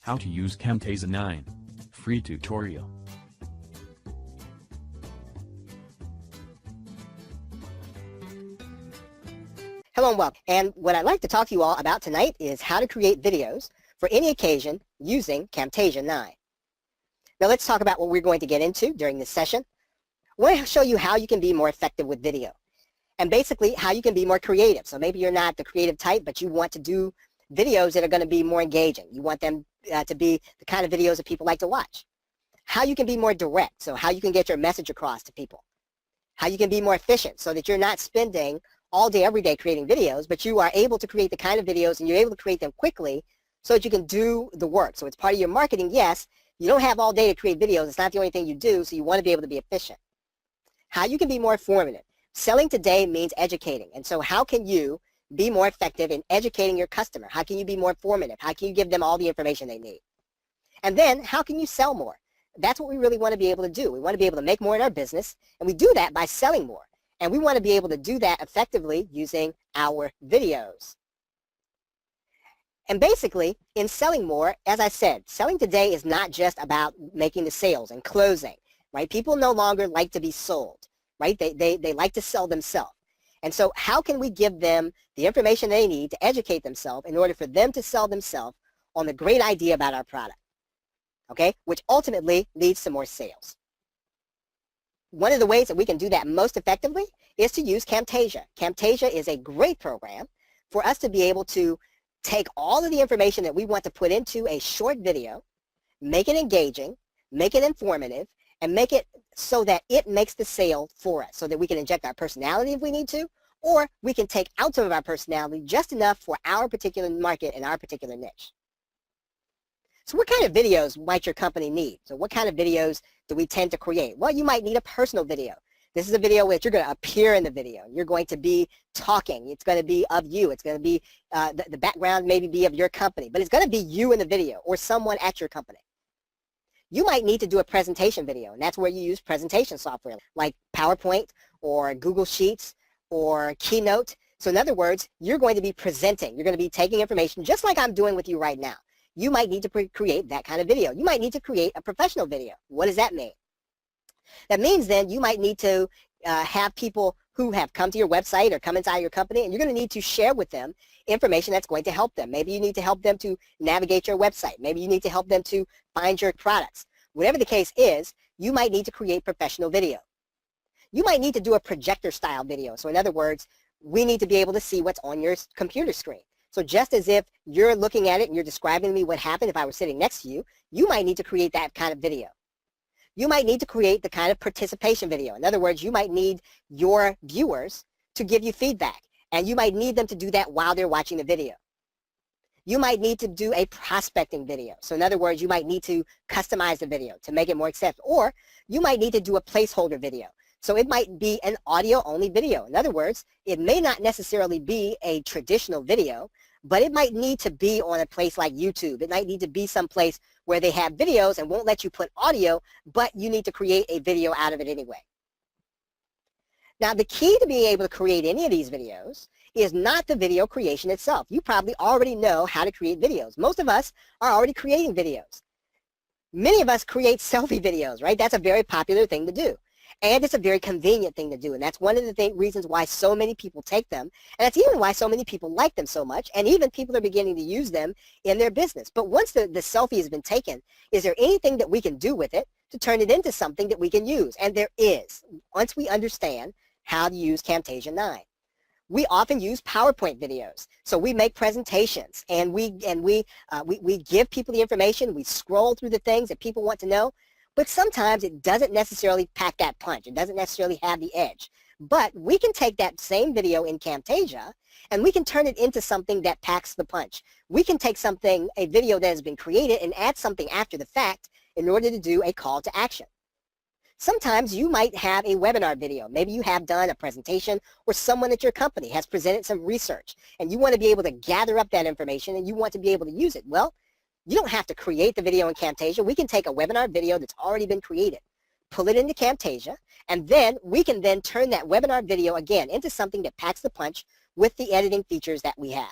How to use Camtasia 9. Free tutorial. Hello and welcome. And what I'd like to talk to you all about tonight is how to create videos for any occasion using Camtasia 9. Now let's talk about what we're going to get into during this session. I want to show you how you can be more effective with video and basically how you can be more creative. So maybe you're not the creative type, but you want to do videos that are going to be more engaging. You want them to be the kind of videos that people like to watch. How you can be more direct, so how you can get your message across to people. How you can be more efficient so that you're not spending all day, every day creating videos, but you are able to create the kind of videos and you're able to create them quickly so that you can do the work. So it's part of your marketing. Yes, you don't have all day to create videos. It's not the only thing you do, so you want to be able to be efficient. How you can be more informative. Selling today means educating. And so how can you be more effective in educating your customer? How can you be more informative? How can you give them all the information they need? And then how can you sell more? That's what we really want to be able to do. We want to be able to make more in our business, and we do that by selling more. And we want to be able to do that effectively using our videos. And basically, in selling more, as I said, selling today is not just about making the sales and closing, right? People no longer like to be sold, right? They like to sell themselves. And so how can we give them the information they need to educate themselves in order for them to sell themselves on the great idea about our product, okay? Which ultimately leads to more sales. One of the ways that we can do that most effectively is to use Camtasia. Camtasia is a great program for us to be able to take all of the information that we want to put into a short video, make it engaging, make it informative, and make it so that it makes the sale for us, so that we can inject our personality if we need to, or we can take out some of our personality just enough for our particular market and our particular niche. So what kind of videos might your company need? So what kind of videos do we tend to create? Well, you might need a personal video. This is a video where you're going to appear in the video. You're going to be talking. It's going to be of you. It's going to be, the background maybe be of your company, but it's going to be you in the video or someone at your company. You might need to do a presentation video, and that's where you use presentation software like PowerPoint or Google Sheets or Keynote. So in other words, you're going to be presenting. You're going to be taking information just like I'm doing with you right now. You might need to create that kind of video. You might need to create a professional video. What does that mean? That means then you might need to have people who have come to your website or come inside your company, and you're going to need to share with them information that's going to help them. Maybe you need to help them to navigate your website. Maybe you need to help them to find your products. Whatever the case is, you might need to create professional video. You might need to do a projector style video. So in other words, we need to be able to see what's on your computer screen. So just as if you're looking at it and you're describing to me what happened if I was sitting next to you, you might need to create that kind of video. You might need to create the kind of participation video. In other words, you might need your viewers to give you feedback, and you might need them to do that while they're watching the video. You might need to do a prospecting video. So in other words, you might need to customize the video to make it more accessible, or you might need to do a placeholder video. So it might be an audio-only video. In other words, it may not necessarily be a traditional video, but it might need to be on a place like YouTube. It might need to be someplace where they have videos and won't let you put audio, but you need to create a video out of it anyway. Now, the key to being able to create any of these videos is not the video creation itself. You probably already know how to create videos. Most of us are already creating videos. Many of us create selfie videos, right? That's a very popular thing to do. And it's a very convenient thing to do. And that's one of the reasons why so many people take them. And that's even why so many people like them so much. And even people are beginning to use them in their business. But once the selfie has been taken, is there anything that we can do with it to turn it into something that we can use? And there is, once we understand how to use Camtasia 9. We often use PowerPoint videos. So we make presentations and we give people the information. We scroll through the things that people want to know. But sometimes it doesn't necessarily pack that punch. It doesn't necessarily have the edge. But we can take that same video in Camtasia and we can turn it into something that packs the punch. We can take a video that has been created, and add something after the fact in order to do a call to action. Sometimes you might have a webinar video. Maybe you have done a presentation or someone at your company has presented some research and you want to be able to gather up that information and you want to be able to use it. Well, you don't have to create the video in Camtasia. We can take a webinar video that's already been created, pull it into Camtasia, and then we can then turn that webinar video again into something that packs the punch with the editing features that we have.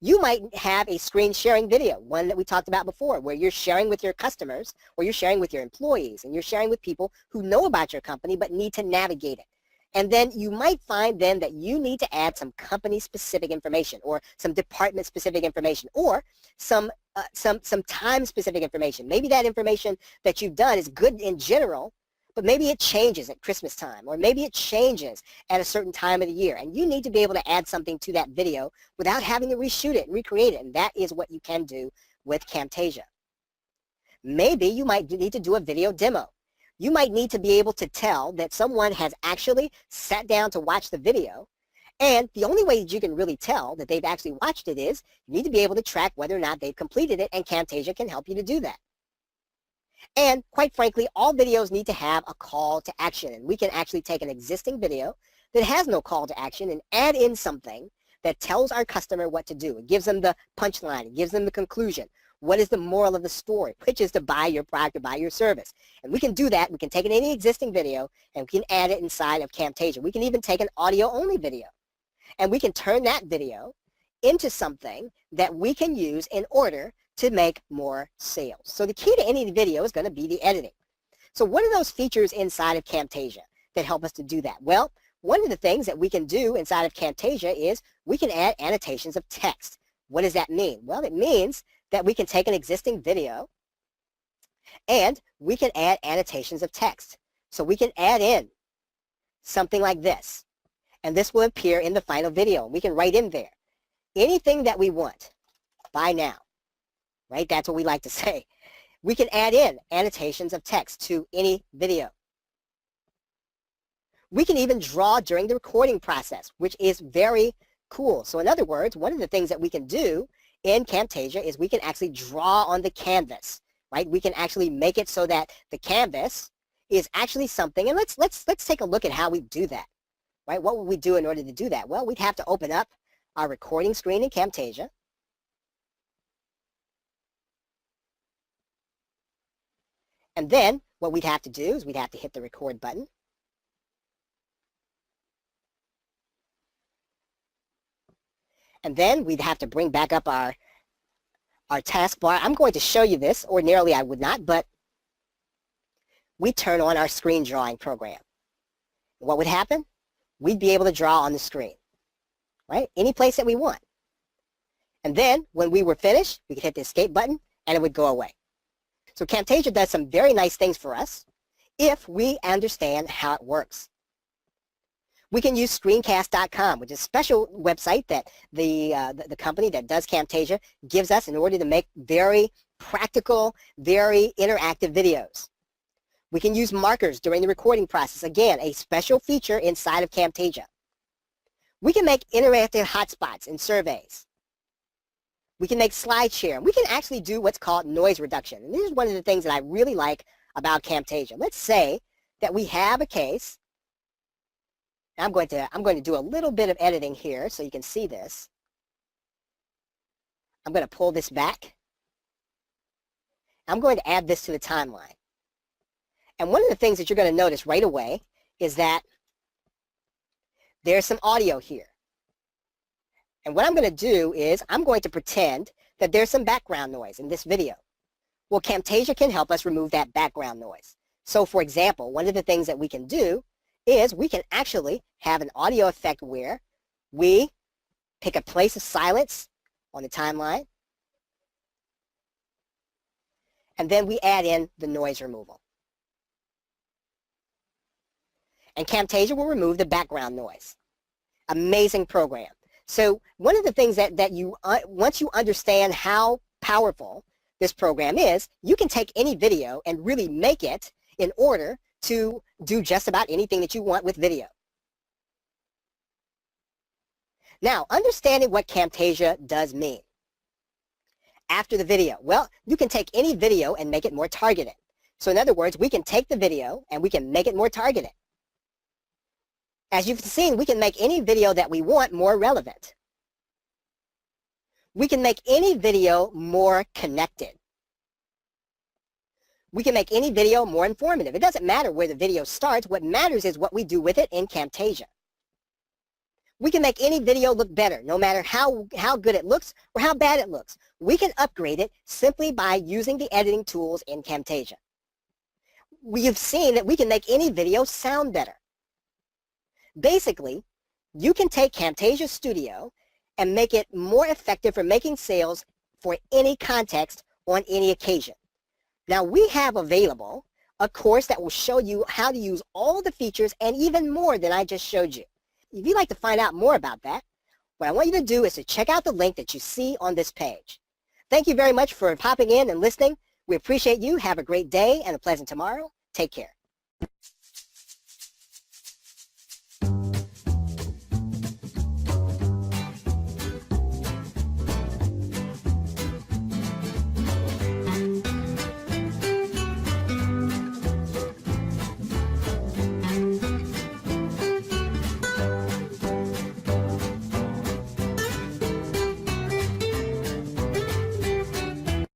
You might have a screen sharing video, one that we talked about before, where you're sharing with your customers, or you're sharing with your employees, and you're sharing with people who know about your company but need to navigate it. And then you might find then that you need to add some company-specific information, or some department-specific information, or some time-specific information. Maybe that information that you've done is good in general, but maybe it changes at Christmas time, or maybe it changes at a certain time of the year, and you need to be able to add something to that video without having to reshoot it and recreate it, and that is what you can do with Camtasia. Maybe you might need to do a video demo. You might need to be able to tell that someone has actually sat down to watch the video, and the only way that you can really tell that they've actually watched it is you need to be able to track whether or not they've completed it, and Camtasia can help you to do that. And quite frankly, all videos need to have a call to action, and we can actually take an existing video that has no call to action and add in something that tells our customer what to do. It gives them the punchline, it gives them the conclusion. What is the moral of the story? Which is to buy your product or buy your service. And we can do that. We can take any existing video and we can add it inside of Camtasia. We can even take an audio-only video, and we can turn that video into something that we can use in order to make more sales. So the key to any video is going to be the editing. So what are those features inside of Camtasia that help us to do that? Well, one of the things that we can do inside of Camtasia is we can add annotations of text. What does that mean? Well, it means that we can take an existing video and we can add annotations of text. So we can add in something like this, and this will appear in the final video. We can write in there anything that we want. Buy now. Right? That's what we like to say. We can add in annotations of text to any video. We can even draw during the recording process, which is very cool. So in other words, one of the things that we can do in Camtasia is we can actually draw on the canvas, right? We can actually make it so that the canvas is actually something, and let's take a look at how we do that, right? What would we do in order to do that? Well, we'd have to open up our recording screen in Camtasia. And then what we'd have to do is we'd have to hit the record button. And then we'd have to bring back up our taskbar. I'm going to show you this. Ordinarily I would not, but we turn on our screen drawing program. What would happen? We'd be able to draw on the screen, right? Any place that we want. And then when we were finished, we could hit the escape button and it would go away. So Camtasia does some very nice things for us if we understand how it works. We can use screencast.com, which is a special website that the company that does Camtasia gives us in order to make very practical, very interactive videos. We can use markers during the recording process. Again, a special feature inside of Camtasia. We can make interactive hotspots in surveys. We can make slide share. We can actually do what's called noise reduction. And this is one of the things that I really like about Camtasia. Let's say that we have a case. I'm going to do a little bit of editing here so you can see this. I'm going to pull this back. I'm going to add this to the timeline. And one of the things that you're going to notice right away is that there's some audio here. And what I'm going to do is I'm going to pretend that there's some background noise in this video. Well, Camtasia can help us remove that background noise. So for example, one of the things that we can do is we can actually have an audio effect where we pick a place of silence on the timeline, and then we add in the noise removal. And Camtasia will remove the background noise. Amazing program. So one of the things that you, once you understand how powerful this program is, you can take any video and really make it in order to do just about anything that you want with video. Now, understanding what Camtasia does mean. After the video, well, you can take any video and make it more targeted. So in other words, we can take the video and we can make it more targeted. As you've seen, we can make any video that we want more relevant. We can make any video more connected. We can make any video more informative. It doesn't matter where the video starts. What matters is what we do with it in Camtasia. We can make any video look better, no matter how good it looks or how bad it looks. We can upgrade it simply by using the editing tools in Camtasia. We've seen that we can make any video sound better. Basically, you can take Camtasia Studio and make it more effective for making sales for any context on any occasion. Now, we have available a course that will show you how to use all the features and even more than I just showed you. If you'd like to find out more about that, what I want you to do is to check out the link that you see on this page. Thank you very much for popping in and listening. We appreciate you. Have a great day and a pleasant tomorrow. Take care.